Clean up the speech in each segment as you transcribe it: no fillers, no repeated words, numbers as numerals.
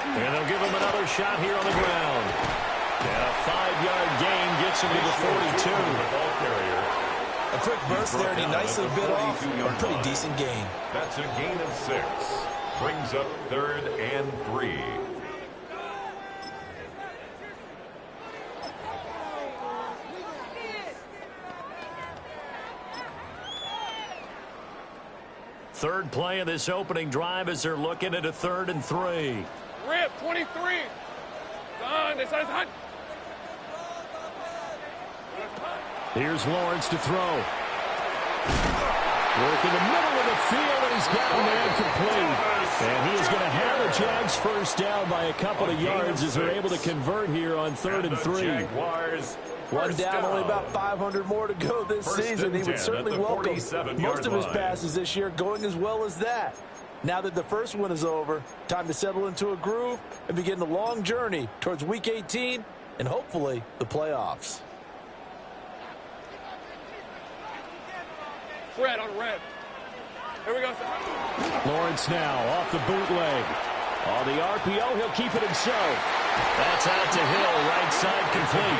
And they'll give him another shot here on the ground. And a 5-yard gain gets him to the 42. A quick burst there, and he nicely bit off a pretty decent gain. That's a gain of 6. Brings up 3rd and 3. Third play of this opening drive as they're looking at a 3rd and 3. Rip, 23. Here's Lawrence to throw. Work in the middle of the field, and he's got a man complete. And he is going to have the Jags first down by a couple of yards as they're able to convert here on 3rd and 3. One down, only about 500 more to go this season. He would certainly welcome most of his passes this year going as well as that. Now that the first one is over, time to settle into a groove and begin the long journey towards Week 18 and hopefully the playoffs. Red on red. Here we go. Lawrence now off the bootleg. On the RPO, he'll keep it himself. That's out to Hill, right side complete.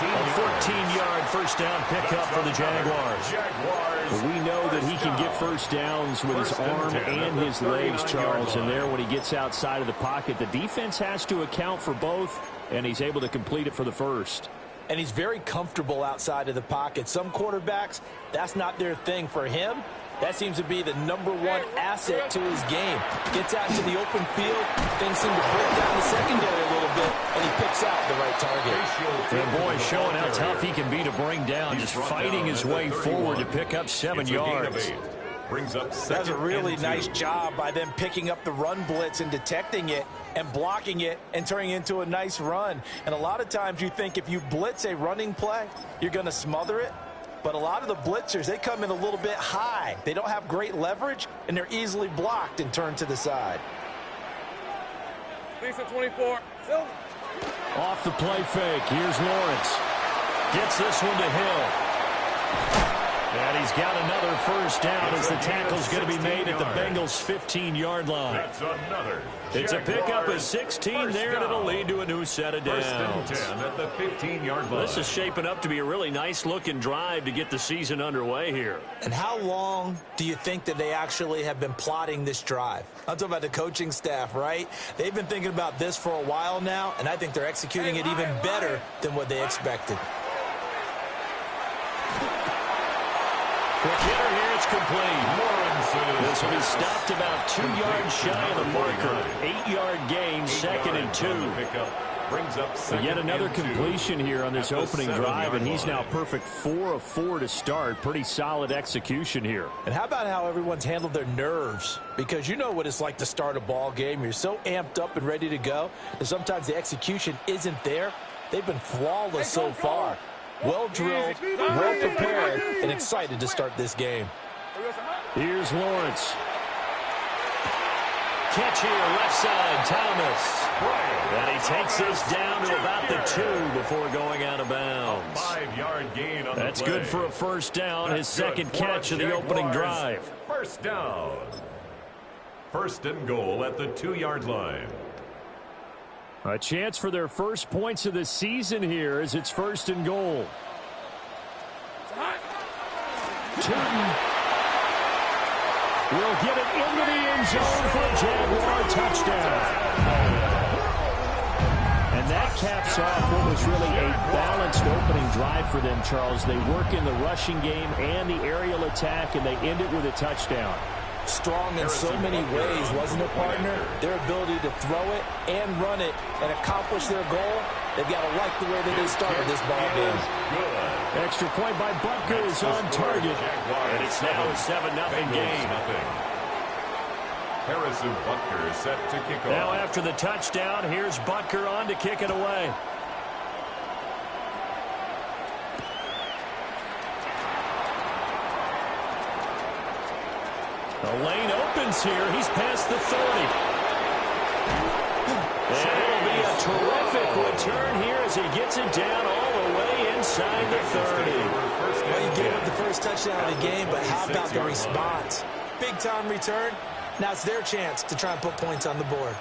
A 14-yard first down pickup for the Jaguars. Well, we know that he can get first downs with his arm and his legs, Charles, and there when he gets outside of the pocket, the defense has to account for both, and he's able to complete it for the first. And he's very comfortable outside of the pocket. Some quarterbacks, that's not their thing. For him, that seems to be the #1 asset to his game. Gets out into the open field, things seem to break down the secondary a little bit, and he picks out the right target. And boy, showing how tough he can be to bring down, just fighting his way forward to pick up 7 yards. Brings up That's a really nice job by them picking up the run blitz and detecting it and blocking it and turning it into a nice run. And a lot of times you think if you blitz a running play, you're going to smother it. But a lot of the blitzers, they come in a little bit high. They don't have great leverage, and they're easily blocked and turned to the side. Lisa 24. Off the play fake. Here's Lawrence. Gets this one to Hill. And he's got another first down as the tackle's going to be made at the Bengals' 15-yard line. That's another. It's a pickup of 16 there, and it'll lead to a new set of downs. 1st and 10 at the 15-yard line. This is shaping up to be a really nice-looking drive to get the season underway here. And how long do you think that they actually have been plotting this drive? I'm talking about the coaching staff, right? They've been thinking about this for a while now, and I think they're executing it even better than what they expected. Quick hitter here, it's complete. This will be stopped about 2 yards shy of the marker. 8-yard gain, 2nd and 2. Yet another completion here on this opening drive, and he's now perfect 4 of 4 to start. Pretty solid execution here. And how about how everyone's handled their nerves? Because you know what it's like to start a ball game. You're so amped up and ready to go, and sometimes the execution isn't there. They've been flawless so far. Well drilled, well prepared, and excited to start this game. Here's Lawrence. Catch here, left side, Thomas. And he takes this down to about the 2 before going out of bounds. 5-yard gain on That's the play. good for a first down, his second catch of the opening drive. First down. 1st and goal at the 2-yard line. A chance for their first points of the season here as it's 1st and goal. Tootin will get it into the end zone for a Jaguar touchdown. And that caps off what was really a balanced opening drive for them, Charles. They work in the rushing game and the aerial attack, and they end it with a touchdown. Strong in so many ways, wasn't it, partner? Their ability to throw it and run it and accomplish their goal, they've got to like the way that they started this ball game. Extra point by Butker is on target, and it's now a 7-0 game. Harrison Butker set to kick off. Now after the touchdown, here's Butker on to kick it away. The lane opens here. He's past the 30. And it'll be a terrific return here as he gets it down all away inside the 30. Well, you gave up the first touchdown of the game, but how about the response? Big-time return. Now it's their chance to try and put points on the board.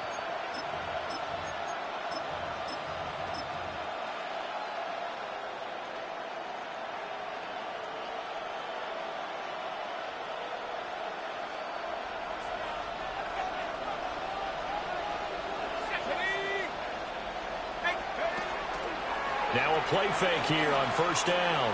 Now a play fake here on first down.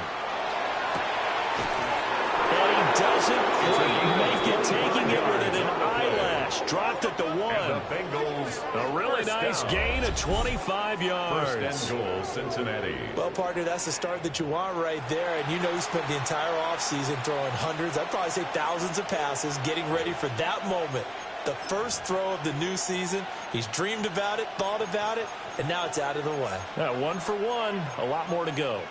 And he doesn't quite make it, taking it with an eyelash. Dropped at the 1. And the Bengals, a really nice gain of 25 yards. First and goal, Cincinnati. Well, partner, that's the start that you want right there. And you know he spent the entire offseason throwing hundreds, I'd probably say thousands of passes, getting ready for that moment. The first throw of the new season. He's dreamed about it, thought about it, and now it's out of the way. 1 for 1. A lot more to go.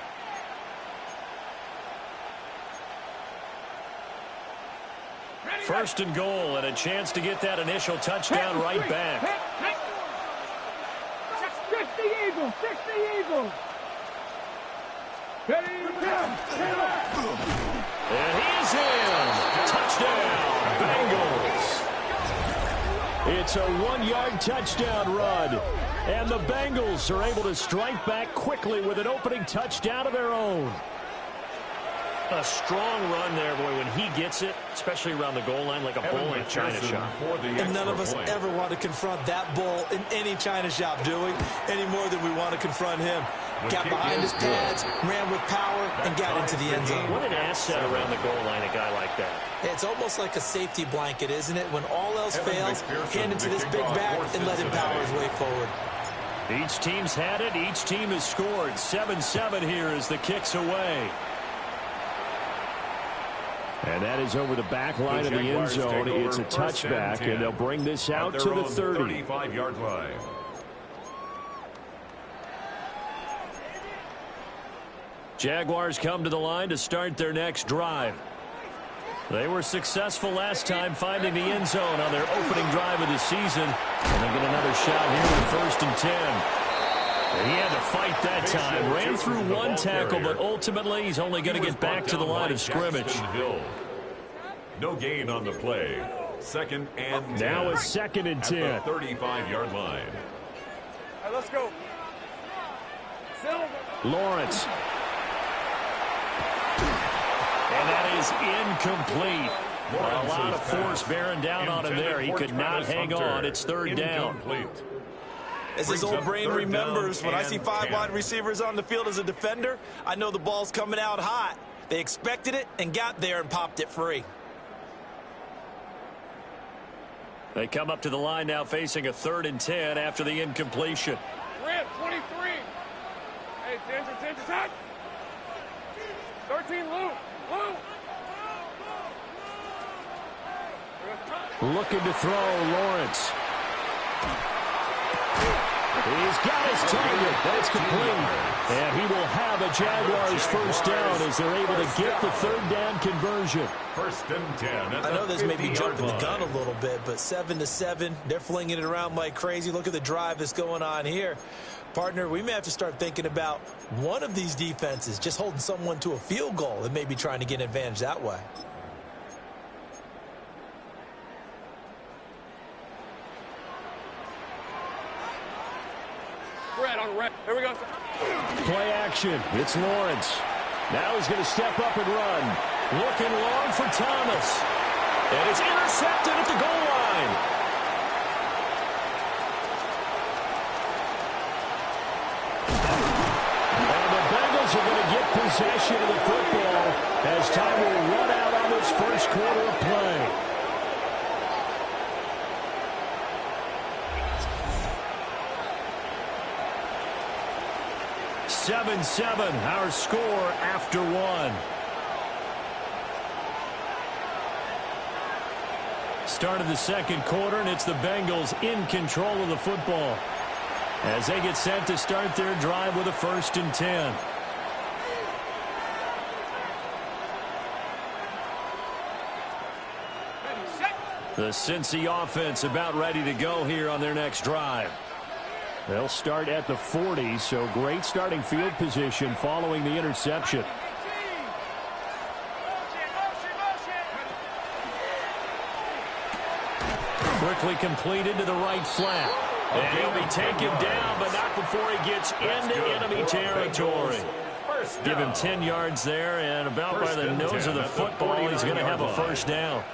First and goal, and a chance to get that initial touchdown right back. 60 Eagles, 60 Eagles. And he's in. Touchdown, Bengals. It's a 1-yard touchdown run. And the Bengals are able to strike back quickly with an opening touchdown of their own. A strong run there, boy, when he gets it, especially around the goal line, like a bull in a china shop. And none of us ever want to confront that bull in any china shop, do we? Any more than we want to confront him. Got behind his pads, ran with power, and got into the end zone. What an asset around the goal line, a guy like that. It's almost like a safety blanket, isn't it? When all else fails, hand it to this big back and let him power his way forward. Each team's had it. Each team has scored. 7-7 here as the kick's away. And that is over the back line of the end zone. It's a touchback, and they'll bring this out to the 30. 35-yard line. Jaguars come to the line to start their next drive. They were successful last time finding the end zone on their opening drive of the season. And they get another shot here with first and 10. He had to fight that time. Ran through one tackle, but ultimately he's only going to get back to the line of scrimmage. No gain on the play. Second and 10. Now a second and 10. At the 35-yard line. All right, let's go. Lawrence. And that is incomplete. A lot of force bearing down on him there. He could not hang on. It's third down. As his old brain remembers, when I see 5 wide receivers on the field as a defender, I know the ball's coming out hot. They expected it and got there and popped it free. They come up to the line now facing a 3rd and 10 after the incompletion. Red, 23. Hey, Ginger, touch. 13, Lou. Looking to throw, Lawrence. He's got his target. That's complete. And he will have a Jaguars first down as they're able to get the 3rd down conversion. First and 10. I know this may be jumping the gun a little bit, but 7-7, they're flinging it around like crazy. Look at the drive that's going on here. Partner, we may have to start thinking about one of these defenses just holding someone to a field goal and maybe trying to get an advantage that way. Red on red. Here we go. Play action. It's Lawrence. Now he's going to step up and run. Looking long for Thomas. And it's intercepted at the goal line. And the Bengals are going to get possession of the football as time will run out on this first quarter of play. (7-7) our score after 1. Start of the second quarter, and it's the Bengals in control of the football as they get set to start their drive with a 1st and 10. The Cincy offense about ready to go here on their next drive. They'll start at the 40, so great starting field position following the interception. Quickly completed to the right flat. And he'll be taken down, but not before he gets into enemy territory. Give him 10 yards there, and about by the nose of the football, he's going to have a first down.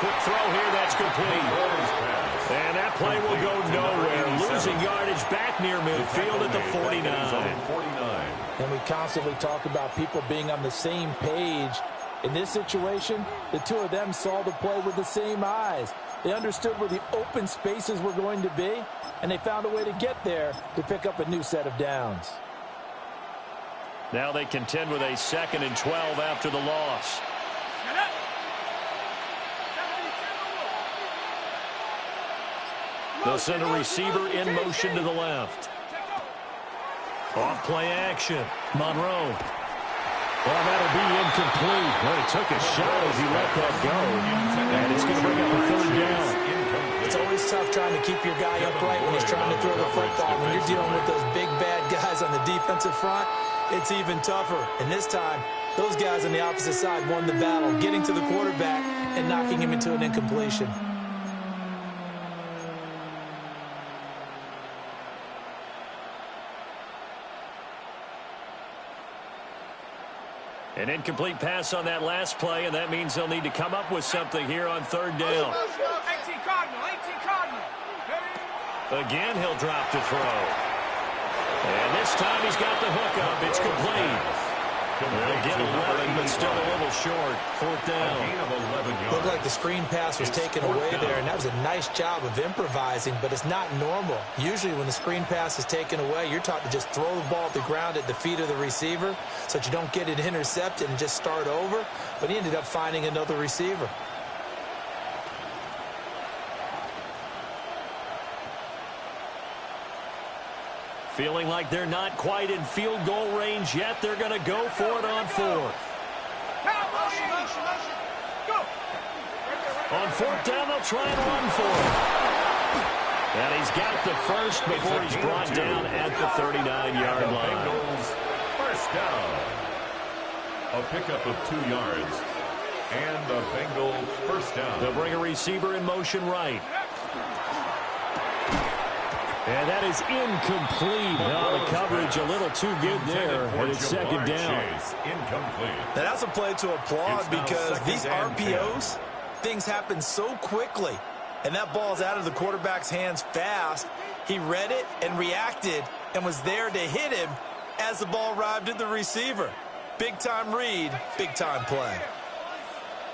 Quick throw here, that's complete. And that play will go nowhere. Losing yardage back near midfield at the 49. And we constantly talk about people being on the same page. In this situation, the two of them saw the play with the same eyes. They understood where the open spaces were going to be, and they found a way to get there to pick up a new set of downs. Now they contend with a 2nd and 12 after the loss. They'll send a receiver in motion to the left. Off play action. Monroe. Well, that'll be incomplete. Well, he took a shot as he let that go. And it's going to bring up a 3rd down. It's always tough trying to keep your guy upright when he's trying to throw the football. When you're dealing with those big, bad guys on the defensive front, it's even tougher. And this time, those guys on the opposite side won the battle, getting to the quarterback and knocking him into an incompletion. An incomplete pass on that last play, and that means they'll need to come up with something here on 3rd down. 18 Cardinal, 18 Cardinal. Again, he'll drop to throw. And this time he's got the hook up. It's complete. They'll get 11, but still a little short. 4th down. Looked like the screen pass was taken away there, and that was a nice job of improvising, but it's not normal. Usually when the screen pass is taken away, you're taught to just throw the ball at the ground at the feet of the receiver so that you don't get it intercepted and just start over, but he ended up finding another receiver. Feeling like they're not quite in field goal range yet. They're going to go for it on 4th. On 4th down, they'll try and run for it. And he's got the first before he's brought down at the 39-yard line. First down. A pickup of 2 yards. And the Bengals first down. They'll bring a receiver in motion right. And that is incomplete. Oh, the coverage a little too good there. And it's 2nd down. Now, that's a play to applaud because these RPOs, things happen so quickly. And that ball's out of the quarterback's hands fast. He read it and reacted and was there to hit him as the ball arrived at the receiver. Big-time read, big-time play.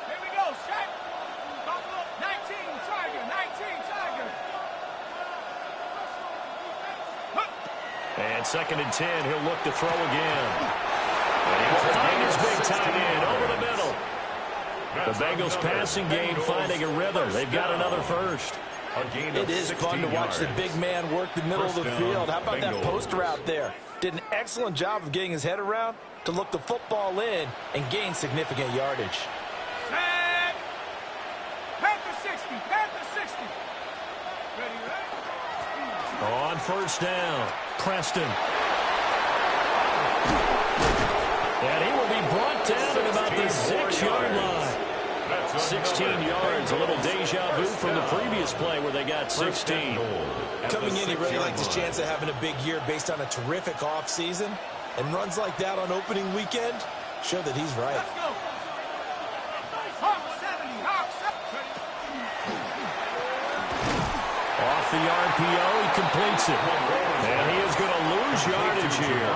Here we go, set. 19, Tiger, 19, Tiger. And 2nd and 10, he'll look to throw again. And he'll find his big tight end over the middle. The Bengals passing game finding a rhythm. They've got another first. It is fun to watch the big man work the middle of the field. How about that post route there? Did an excellent job of getting his head around to look the football in and gain significant yardage. Set. Panther 60, Panther 60. Ready, ready? On 1st down, Preston. And he will be brought down at about the 6-yard line. 16 yards, a little deja vu from the previous play where they got 16. Coming in, he really liked his chance of having a big year based on a terrific offseason. And runs like that on opening weekend show that he's right. Let's go. Hawk 70, Hawk 70. Off the RPO, he completes it. And he is going to lose yardage here.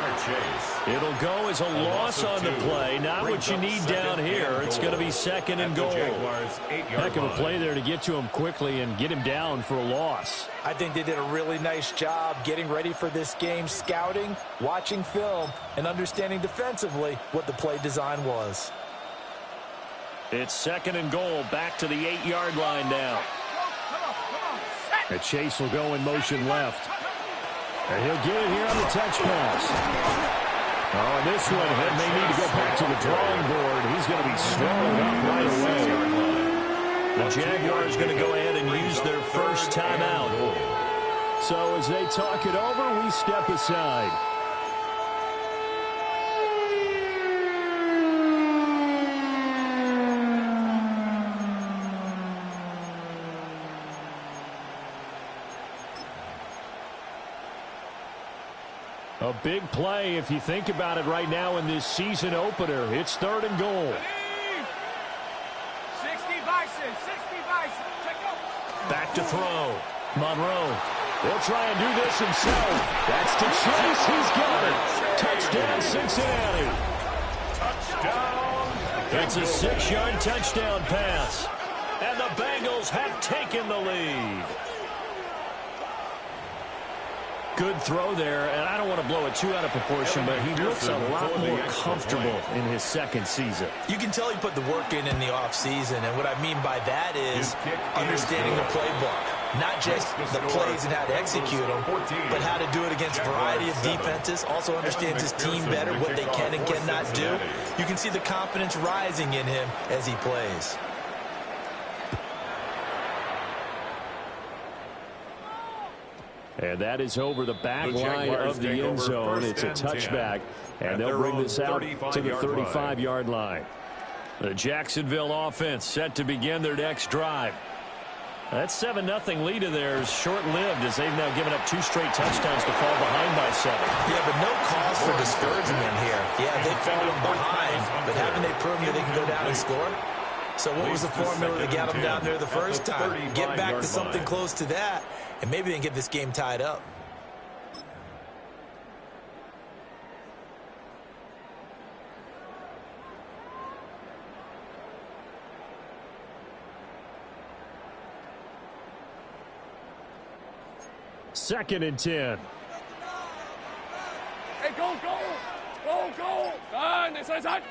It'll go as a loss on the play. Not what you need down here. It's going to be 2nd and goal. Heck of a play there to get to him quickly and get him down for a loss. I think they did a really nice job getting ready for this game, scouting, watching film, and understanding defensively what the play design was. It's 2nd and goal, back to the 8-yard line now. And Chase will go in motion left. And he'll get it here on the touch pass. Oh, and this one, he may need to go back to the drawing board. He's going to be swallowed up right away. The Jaguars going to go ahead and use their first timeout. So as they talk it over, we step aside. A big play if you think about it right now in this season opener. It's 3rd and goal. 60 Bison, 60 Bison. Check out. Back to throw. Monroe. He'll try and do this himself. That's to Chase. He's got it. Touchdown, Cincinnati. Touchdown. It's a 6-yard touchdown pass. And the Bengals have taken the lead. Good throw there, and I don't want to blow it too out of proportion, but he looks a lot more comfortable in his second season. You can tell he put the work in the offseason, and what I mean by that is understanding the playbook. Not just the plays and how to execute them, but how to do it against a variety of defenses. Also understands his team better, what they can and cannot do. You can see the confidence rising in him as he plays. And that is over the back line of the end zone. It's a touchback, and they'll bring this out to the 35-yard line. The Jacksonville offense set to begin their next drive. That 7-0 lead of theirs short-lived as they've now given up 2 straight touchdowns to fall behind by 7. Yeah, but no cause for discouragement here. Yeah, they've fallen behind, but haven't they proven that they can go down and score? So what was the formula to get them down there the first time? Get back to something close to that, and maybe they can get this game tied up. Second and 10. Hey, go, go. Go, go. Done. It's hot.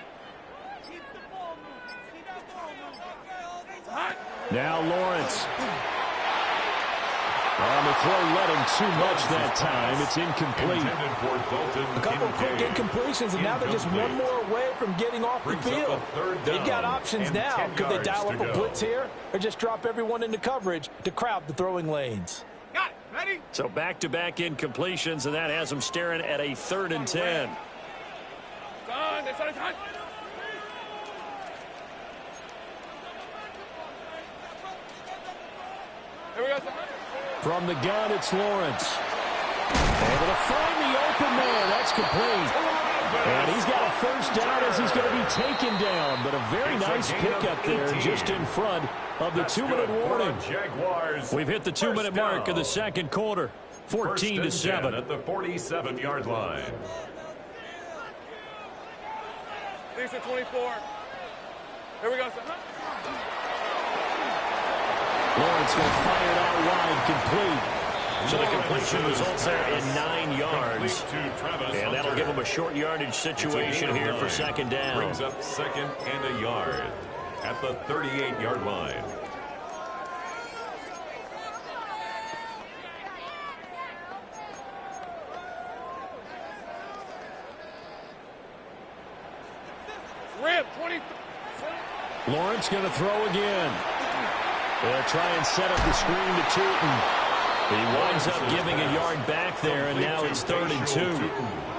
Now Lawrence. On the throw, led him too much that time. It's incomplete. A couple of quick incompletions, and now they're just one more away from getting off the field. They've got options now. Could they dial up a blitz here or just drop everyone into coverage to crowd the throwing lanes? Got it. Ready? So back-to-back incompletions, and that has them staring at a 3rd and 10. Done. It's hot. Here we go. From the gun, it's Lawrence. Able to find the open man. That's complete. And he's got a first down as he's going to be taken down. But a very nice pickup there just in front of the 2-minute warning. We've hit the 2-minute mark of the second quarter. 14-7. At the 47-yard line. These are 24. Here we go. Lawrence will fire it out wide, complete. So the completion results there in 9 yards. And that'll give him a short yardage situation here for second down. Brings up 2nd and a yard at the 38-yard line. Rip, 20. Lawrence going to throw again. They'll try and set up the screen to Tootin. He winds up giving a yard back there, and now it's 3rd and 2.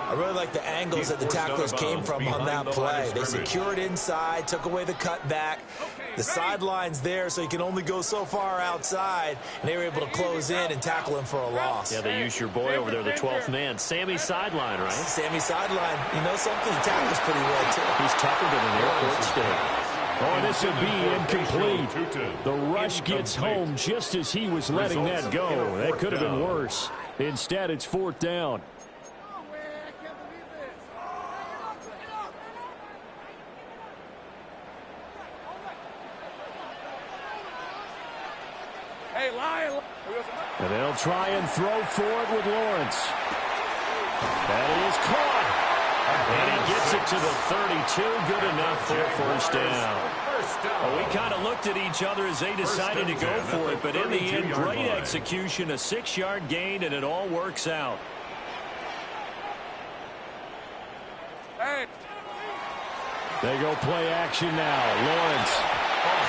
I really like the angles that the tacklers came from on that play. They secured inside, took away the cutback. The sideline's there, so he can only go so far outside, and they were able to close in and tackle him for a loss. Yeah, they used your boy over there, the 12th man. Sammy sideline, right? Sammy sideline. You know something? He tackles pretty well, too. He's tougher than an airport stick. Oh, this will be incomplete. The rush gets home just as he was letting that go. That could have been worse. Instead, it's 4th down. Hey, Lion. And they'll try and throw for it with Lawrence. That is caught. And he gets it to the 32. Good enough for a first down. First down. Well, we kind of looked at each other as they decided to go for it, but in the end, great execution, a 6-yard gain, and it all works out. Hey. They go play action now. Lawrence.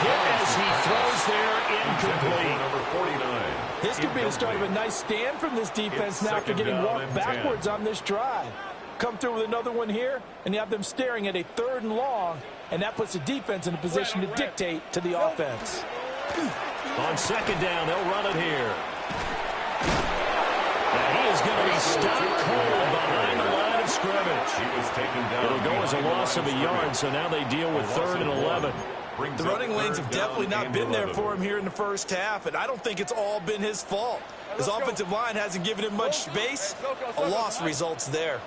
Hit as he throws there, incomplete. Number 49. This could be the start of a nice stand from this defense now after getting walked backwards on this drive. Come through with another one here, and you have them staring at a 3rd and long, and that puts the defense in a position to dictate to the offense. On 2nd down, they'll run it here. And he is going to be stopped cold behind the line of scrimmage. He was taken down. It'll go as a loss of a yard, so now they deal with 3rd and 11. The running lanes have definitely not been there for him here in the first half, and I don't think it's all been his fault. His offensive line hasn't given him much space. A loss results there.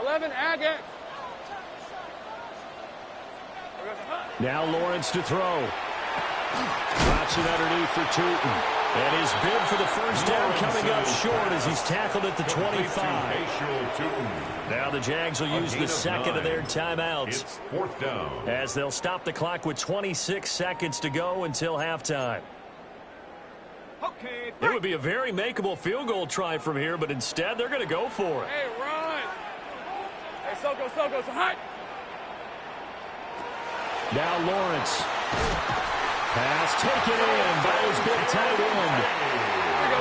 11, Agate. Now Lawrence to throw. Drops it underneath for Tootin. And his bid for the first down coming up short as he's tackled at the 25. Now the Jags will use the 2nd of their timeouts. It's 4th down. As they'll stop the clock with 26 seconds to go until halftime. Okay. It would be a very makeable field goal try from here, but instead they're going to go for it. Hey, run. Hey, Soko, so hot. Now Lawrence. Pass taken in by his big tight end.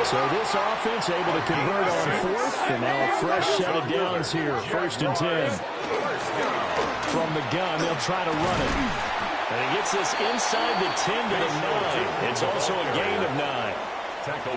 So this offense able to convert on 4th, and now a fresh set of downs here. 1st and 10. From the gun, they'll try to run it. And he gets this inside the 10 to the 9. It's also a gain of 9.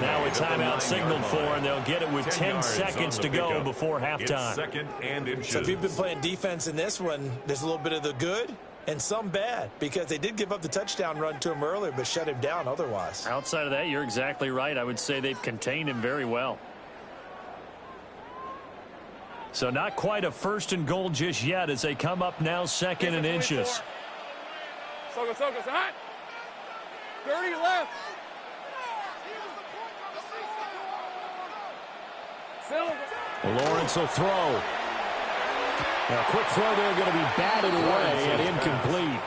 Now a timeout signaled for, and they'll get it with 10 seconds to go before halftime. 2nd and inches. So if you've been playing defense in this one, there's a little bit of the good and some bad, because they did give up the touchdown run to him earlier, but shut him down otherwise. Outside of that, you're exactly right. I would say they've contained him very well. So not quite a 1st and goal just yet as they come up now 2nd and inches. Soko, so hot. 30 left. Lawrence will throw. Now, a quick throw there going to be batted away and incomplete.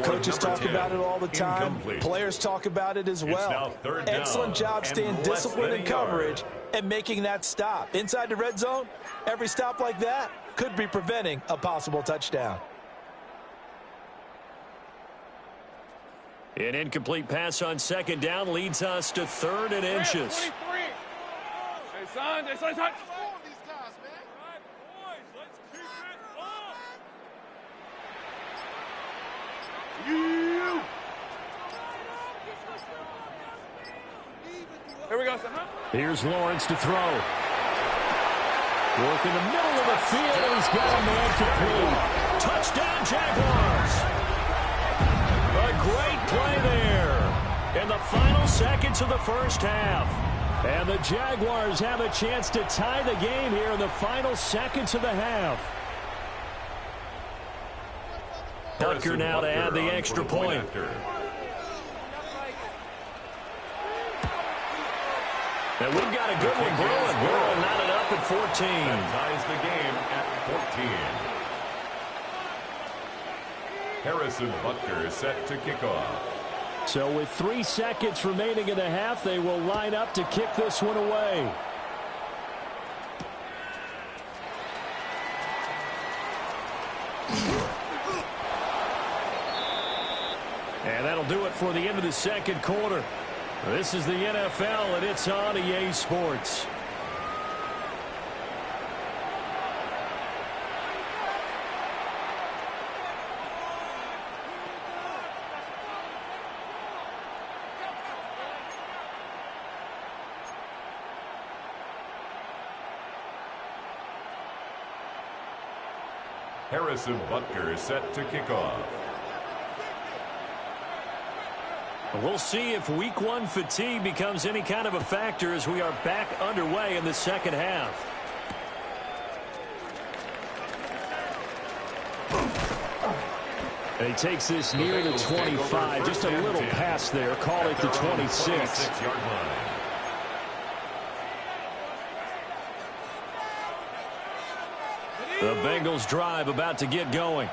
Coaches talk about it all the time. Incomplete. Players talk about it as well. Excellent job staying disciplined in coverage and making that stop. Inside the red zone, every stop like that could be preventing a possible touchdown. An incomplete pass on 2nd down leads us to 3rd and inches. 23. Hey, son, Here we go, son. Here's Lawrence to throw. Work in the middle of the field, and he's got a man complete. Touchdown, Jaguars. A great play there in the final seconds of the first half. And the Jaguars have a chance to tie the game here in the final seconds of the half. Butker now to add the extra point. And we've got a good one brewing. We're knotted up at 14. That ties the game at 14. Harrison Butker is set to kick off. So with 3 seconds remaining in the half, they will line up to kick this one away. And that'll do it for the end of the 2nd quarter. This is the NFL, and it's on EA Sports. Harrison Butker is set to kick off. We'll see if Week 1 fatigue becomes any kind of a factor as we are back underway in the 2nd half. And he takes this near the 25. Just a little pass there. Call it the 26. The Bengals drive about to get going.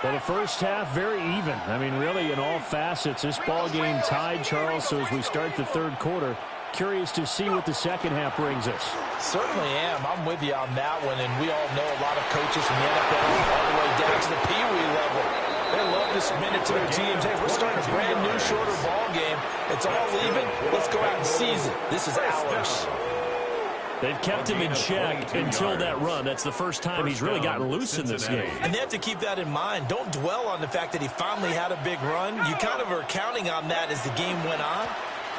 Well, the first half, very even. I mean, really, in all facets, this ball game tied, Charles. So as we start the third quarter, curious to see what the second half brings us. Certainly am. I'm with you on that one, and we all know a lot of coaches from the NFL all the way down to the Pee Wee level. They love to spin it to their teams. Hey, we're starting a brand new, shorter ball game. It's all even. Let's go out and seize it. This is ours. They've kept him in check until that run. That's the first time he's really gotten loose in this game. And they have to keep that in mind. Don't dwell on the fact that he finally had a big run. You kind of are counting on that as the game went on.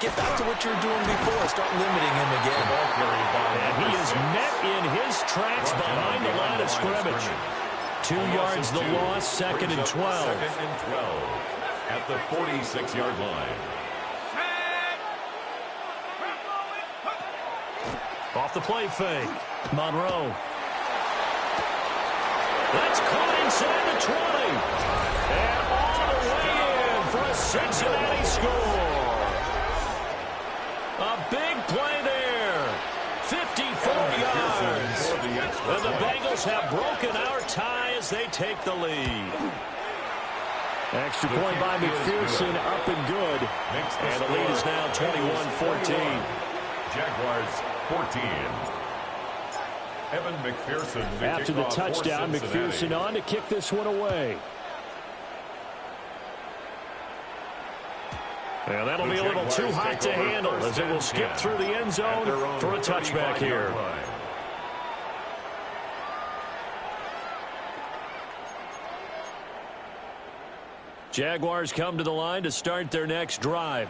Get back to what you were doing before. Start limiting him again. And he is met in his tracks behind the line of scrimmage. 2 yards the loss, 2nd and 12. Second and 12 at the 46-yard line. Off the play fake. Monroe. That's caught inside the 20. And all the way in for a Cincinnati score. A big play there. 54 yards. And the Bengals have broken our tie as they take the lead. Extra point by McPherson, up and good. And the lead is now 21-14. Jaguars 14. Evan McPherson. After the touchdown, McPherson on to kick this one away. And that'll be a little too hot to handle as it will skip through the end zone for a touchback here. Jaguars come to the line to start their next drive.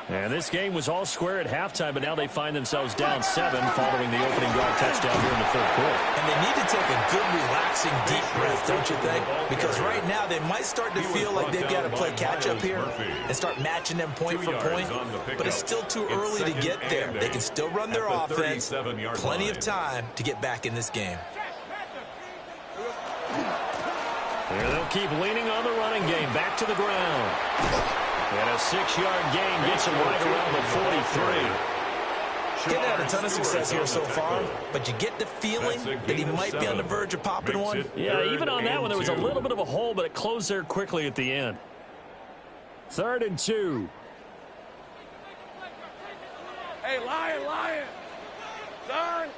And this game was all square at halftime, but now they find themselves down 7 following the opening drive touchdown here in the third quarter. And they need to take a good, relaxing, deep breath, don't you think? Because right now they might start to feel like they've got to play catch-up here and start matching them point for point. But it's still too early to get there. They can still run their offense. Plenty of time to get back in this game. Here they'll keep leaning on the running game. Back to the ground. And a 6-yard gain gets him right around the 43. Getting had a ton of success here so far, but you get the feeling that he might be on the verge of popping one. Yeah, even on that one, there was a little bit of a hole, but it closed there quickly at the end. 3rd and 2. Hey, Lion. Son.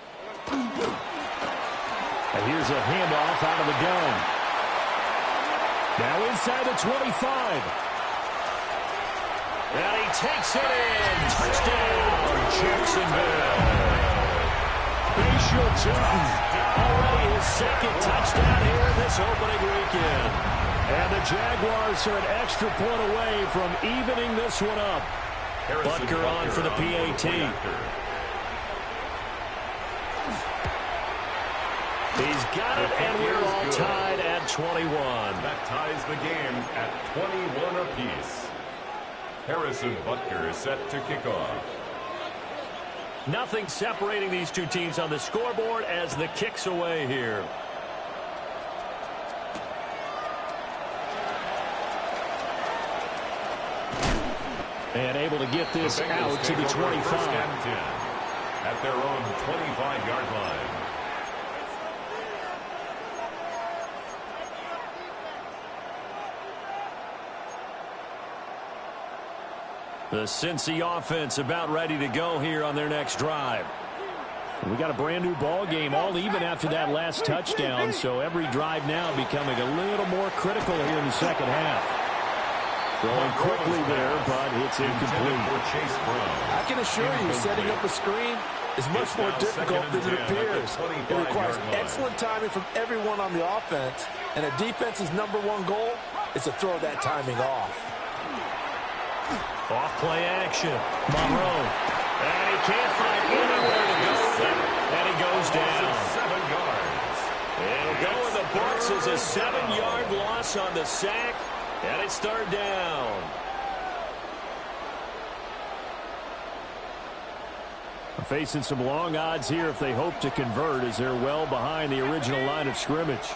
And here's a handoff out of the gun. Now inside the 25. And he takes it in. Touchdown, Jacksonville. Bashir Tootin. Already his 2nd touchdown here in this opening weekend. And the Jaguars are an extra point away from evening this one up. Butker on for the PAT. He's got it, and we're all tied at 21. That ties the game at 21 apiece. Harrison Butker is set to kick off. Nothing separating these two teams on the scoreboard as the kick's away here. And able to get this out to the 25. At their own 25-yard line. The Cincy offense about ready to go here on their next drive. We got a brand new ball game, all even after that last touchdown, so every drive now becoming a little more critical here in the second half. Throwing quickly there, but it's incomplete. I can assure you, setting up a screen is much more difficult than it appears. It requires excellent timing from everyone on the offense, and a defense's #1 goal is to throw that timing off. Off play action. Monroe. And he can't find anywhere to go with it. And he goes down. 7 yards. It'll go in the books as a 7-yard loss on the sack. And it's 3rd down. Facing some long odds here if they hope to convert, as they're well behind the original line of scrimmage.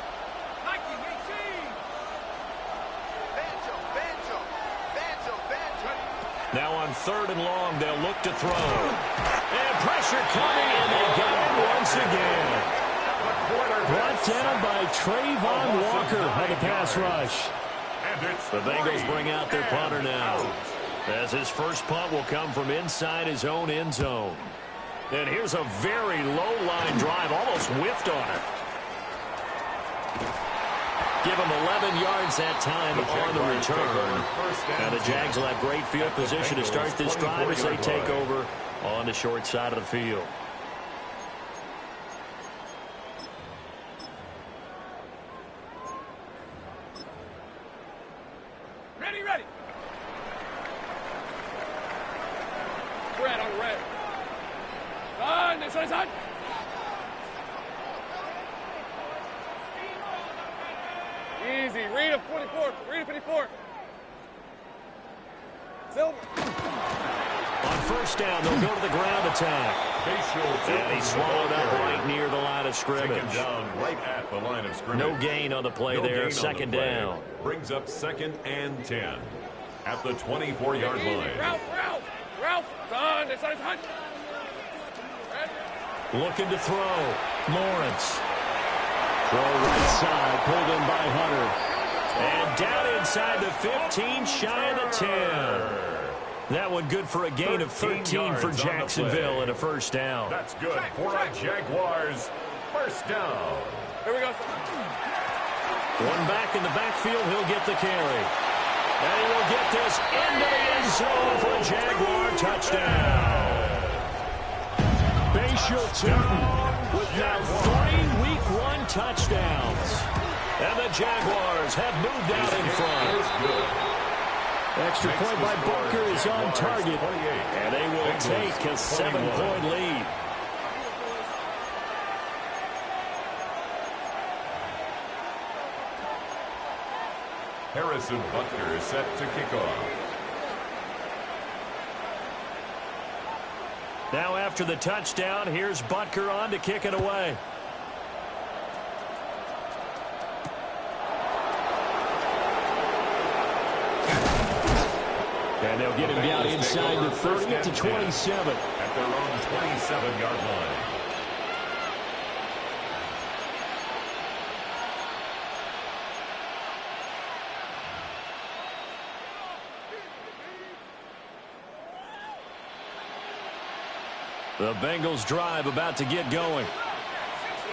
Now on 3rd and long, they'll look to throw. And pressure coming, and they got it once again. brought down by Trayvon Walker on the pass rush. The Bengals bring out their punter now, as his first punt will come from inside his own end zone. And here's a very low-line drive, almost whiffed on it. Give him 11 yards that time on the return. Now the Jags will have great field position to start this drive as they take over on the short side of the field. Ready, ready. Red on red. On, this one's on. Easy. Read a 44. Read a 54. Silver. On first down, they'll go to the ground attack. And he swallowed up right near the line of scrimmage. Down right at the line of scrimmage. No gain on the play there. Second down. Brings up 2nd and 10 at the 24-yard line. Ralph. It's on. This one's on. Looking to throw. Lawrence. Throw right side, pulled in by Hunter. And down inside the 15, shy of the 10. That one good for a gain of 13 for Jacksonville and a first down. That's good for a Jaguars first down. Here we go. One back in the backfield, he'll get the carry. And he will get this into the end zone for a Jaguar touchdown. Bashal Tutin with now 3 Week 1 touchdowns. And the Jaguars have moved out in front. Extra point by Booker is on target. And they will take a 7-point lead. Harrison Butker set to kick off. Now after the touchdown, here's Butker on to kick it away. And they'll get him down inside the 30 to 27. At their own 27-yard line. The Bengals drive about to get going.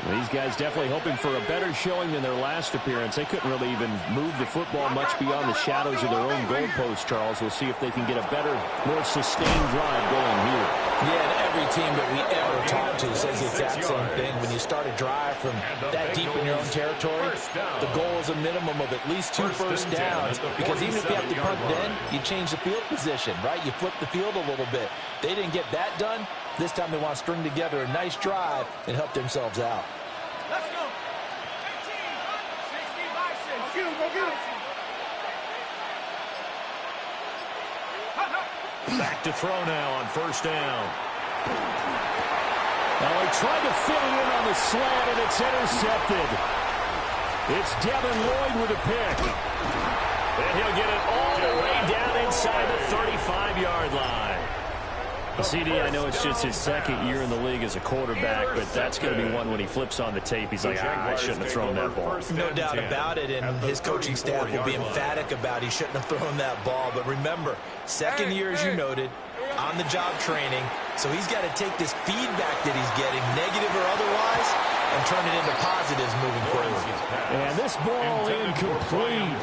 These guys definitely hoping for a better showing than their last appearance. They couldn't really even move the football much beyond the shadows of their own goalpost, Charles. We'll see if they can get a better, more sustained drive going here. Yeah, and every team that we ever talk to says the exact same thing. When you start a drive from that deep in your own territory, the goal is a minimum of at least 2 first downs, because even if you have to punt then, you change the field position, right? You flip the field a little bit. They didn't get that done. This time they want to string together a nice drive and help themselves out. Let's go. 18. 60 by 6. Go get it. Back to throw now on first down. Now he tried to fit it in on the slant, and it's intercepted. It's Devin Lloyd with a pick. And he'll get it all the way down inside the 35-yard line. CD, I know it's just his second year in the league as a quarterback, but that's going to be one when he flips on the tape. He's like, I shouldn't have thrown that ball. No doubt about it, and his coaching staff will be emphatic about he shouldn't have thrown that ball. But remember, second year, as you noted, on-the-job training, so he's got to take this feedback that he's getting, negative or otherwise, and turn it into positives moving forward. And this ball incomplete.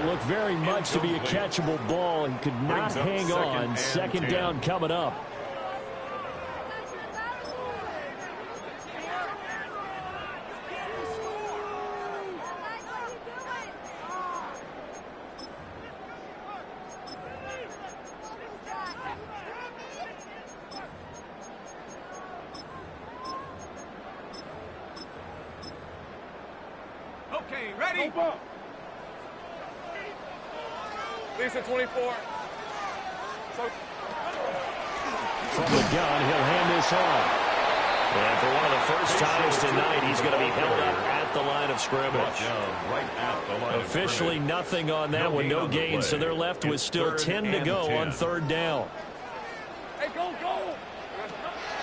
Looked very much to be a catchable ball and could not hang on. Second down coming up. Okay, ready? Lisa 24. From the gun, he'll hand this off. And for one of the first times tonight, he's going to be held up at the line of scrimmage. Officially nothing on that one, no gain, so they're left with still 10 to go on third down. Hey, go, go!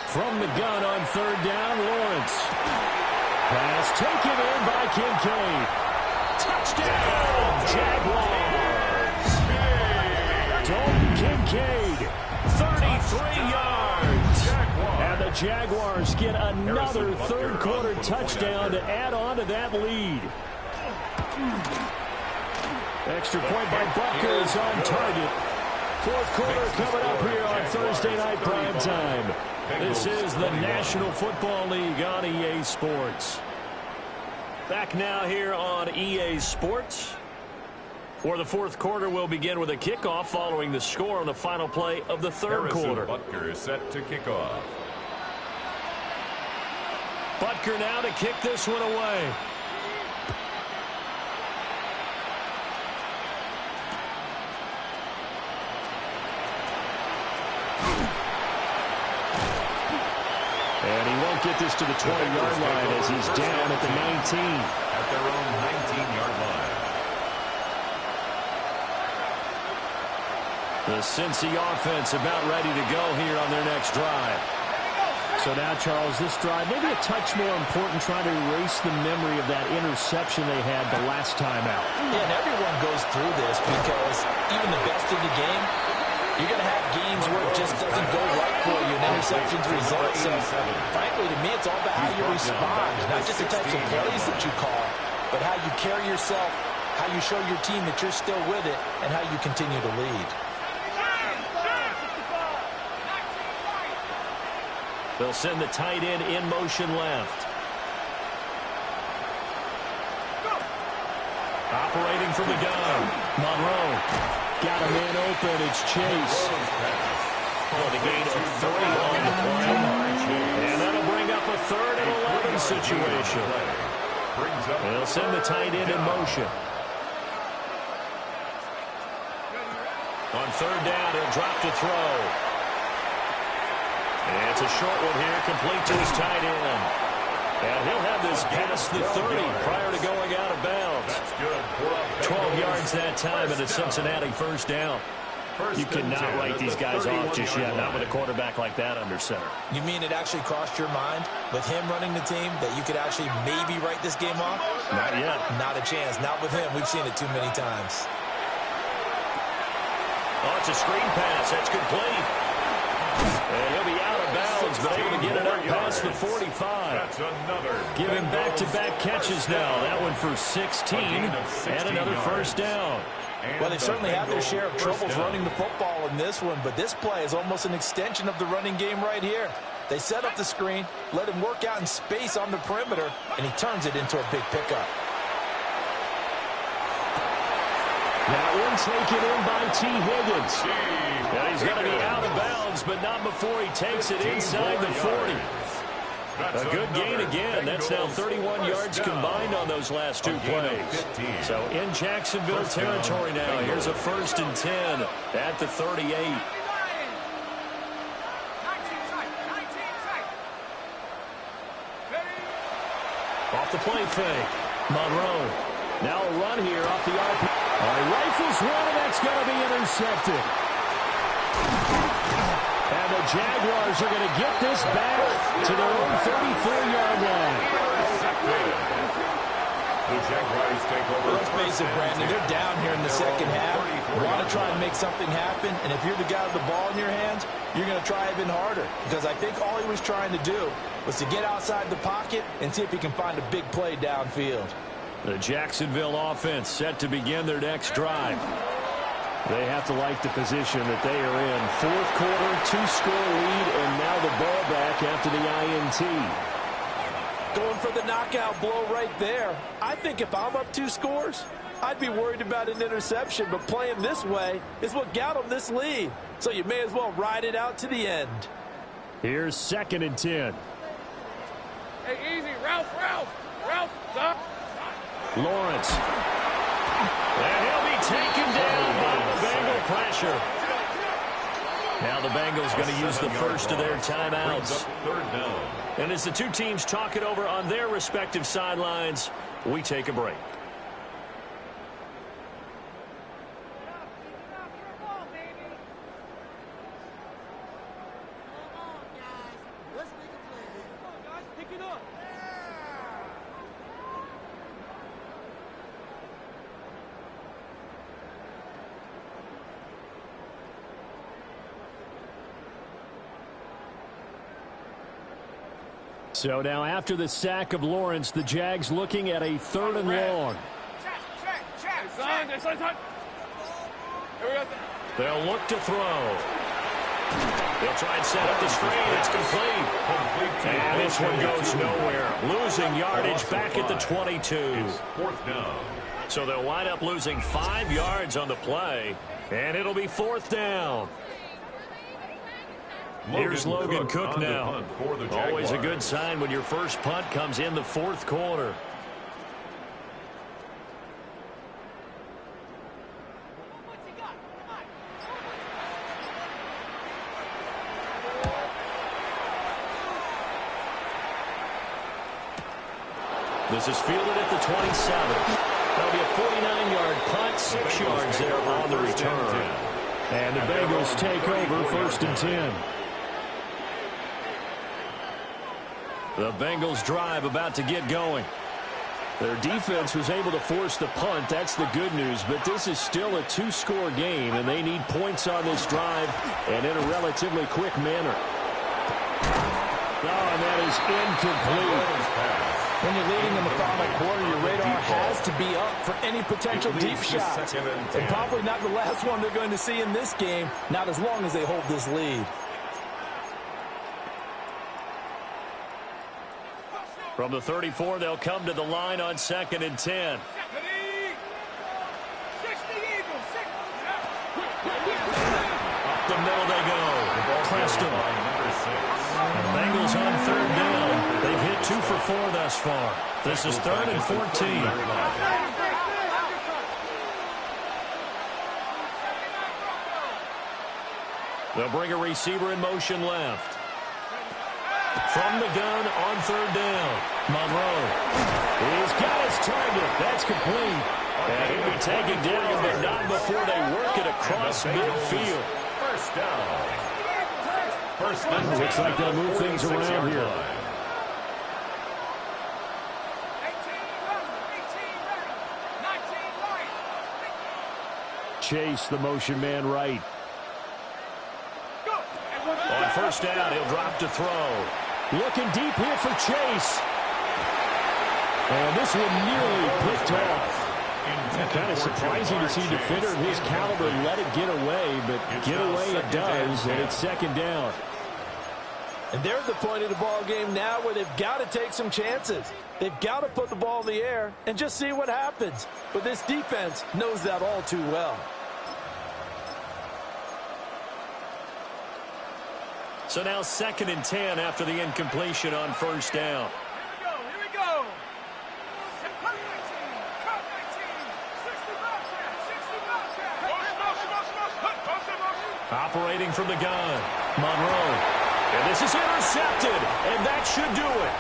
From the gun on third down, Lawrence. Pass taken in by Kincaid. Touchdown, Jaguars. Dalton Kincaid, 33 yards. And the Jaguars get another third-quarter touchdown to add on to that lead. Extra point by Butker is on target. Fourth quarter coming up here on Thursday night prime time. This is the National Football League on EA Sports. Back now here on EA Sports. For the fourth quarter, we'll begin with a kickoff following the score on the final play of the third quarter. Butker is set to kick off. Butker now to kick this one away. And he won't get this to the 20-yard line as he's down at the 19. At their own 19-yard line. The Cincy offense about ready to go here on their next drive. So now, Charles, this drive maybe a touch more important, trying to erase the memory of that interception they had the last time out. Yeah, and everyone goes through this because even the best in the game, you're going to have games where it just doesn't go right for you and interceptions result. So, frankly, to me, it's all about how you respond, not just the types of plays that you call, but how you carry yourself, how you show your team that you're still with it, and how you continue to lead. They'll send the tight end in motion left. Operating from the gun. Monroe got a man open. It's Chase. The gain of 3 on the play. And that'll bring up a 3rd and 11 situation. They'll send the tight end in motion. On 3rd down, he'll drop to throw. And it's a short one here, complete to his tight end. And he'll have this past the 30 prior to going out of bounds. 12 yards that time, and a Cincinnati first down. You cannot write these guys off just yet, not with a quarterback like that under center. You mean it actually crossed your mind with him running the team that you could actually maybe write this game off? Not yet. Not a chance. Not with him. We've seen it too many times. Oh, it's a screen pass. That's complete. And he'll be out of bounds, but able to get it up past the 45. Give him back-to-back catches now. That one for 16 and another first down. Well, they certainly have their share of troubles running the football in this one, but this play is almost an extension of the running game right here. They set up the screen, let him work out in space on the perimeter, and he turns it into a big pickup. That one taken in by T. Higgins. Now he's going to be out of bounds, but not before he takes it inside the 40. A good gain again. That's now 31 yards combined on those last 2 plays. So in Jacksonville territory now. Here's a 1st and 10 at the 38. Off the play fake. Monroe. Now a run here off the RP. Rifles one, and that's going to be intercepted. And the Jaguars are going to get this back to their own 34-yard line. The Jaguars take over. Let's face it, Brandon, they're down here in the second half. Want to try and make something happen, and if you're the guy with the ball in your hands, you're going to try even harder. Because I think all he was trying to do was to get outside the pocket and see if he can find a big play downfield. The Jacksonville offense set to begin their next drive. They have to like the position that they are in. Fourth quarter, 2-score lead, and now the ball back after the INT. Going for the knockout blow right there. I think if I'm up 2 scores, I'd be worried about an interception, but playing this way is what got them this lead. So you may as well ride it out to the end. Here's 2nd and 10. Hey, easy, Ralph, stop. Lawrence. And he'll be taken down by the Bengal pressure. Now the Bengals going to use the first of their timeouts. And as the 2 teams talk it over on their respective sidelines, we take a break. So now after the sack of Lawrence, the Jags looking at a 3rd and long. They'll look to throw. They'll try and set up the screen. It's complete. And this one goes nowhere. Losing yardage back at the 22. It's 4th down. So they'll wind up losing 5 yards on the play. And it'll be 4th down. Here's Logan Cook now. Always a good sign when your first punt comes in the 4th quarter. This is fielded at the 27. That'll be a 49-yard punt, 6 yards there on the return. And the Bengals take over 1st and 10. The Bengals drive about to get going. Their defense was able to force the punt. That's the good news. But this is still a 2-score game, and they need points on this drive and in a relatively quick manner. Oh, and that is incomplete. When you're leading in the final quarter, your radar has to be up for any potential deep shots. And probably not the last one they're going to see in this game, not as long as they hold this lead. From the 34, they'll come to the line on 2nd and 10. Up the middle they go. Preston. The Bengals on 3rd down. They've hit 2 for 4 thus far. This is 3rd and 14. They'll bring a receiver in motion left. From the gun on 3rd down. Monroe. He's got his target. That's complete. And he'll be taken down, but not before they work it across midfield. First down. Looks like they'll move things around here. Chase, the motion man right. On 1st down, he'll drop to throw. Looking deep here for Chase. And this one nearly picked off. Kind of surprising to see a defender of his caliber let it get away, but get away it does, and it's 2nd down. And they're at the point of the ball game now where they've got to take some chances. They've got to put the ball in the air and just see what happens. But this defense knows that all too well. So now 2nd and 10 after the incompletion on 1st down. Here we go. Operating from the gun. Monroe. And this is intercepted. And that should do it.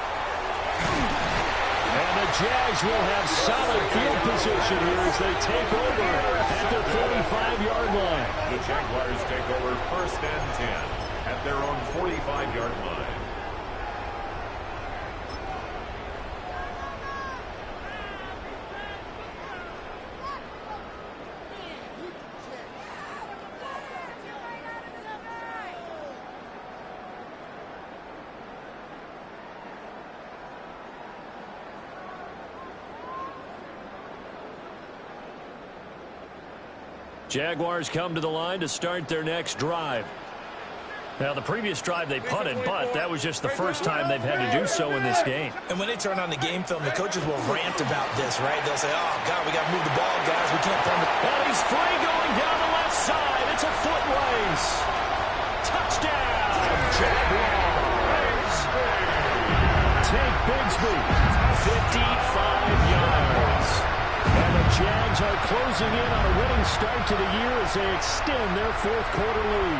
And the Jags will have solid field position here as they take over at their 45-yard line. The Jaguars take over 1st and 10 at their own 45-yard line. Jaguars come to the line to start their next drive. Now, the previous drive they punted, but that was just the first time they've had to do so in this game. And when they turn on the game film, the coaches will rant about this, right? They'll say, oh, God, we got to move the ball, guys. We can't punt it. And he's free going down the left side. It's a foot race. Touchdown, Jaguars. Take Bigsby. 55 yards. And the Jags are closing in on a winning start to the year as they extend their 4th quarter lead.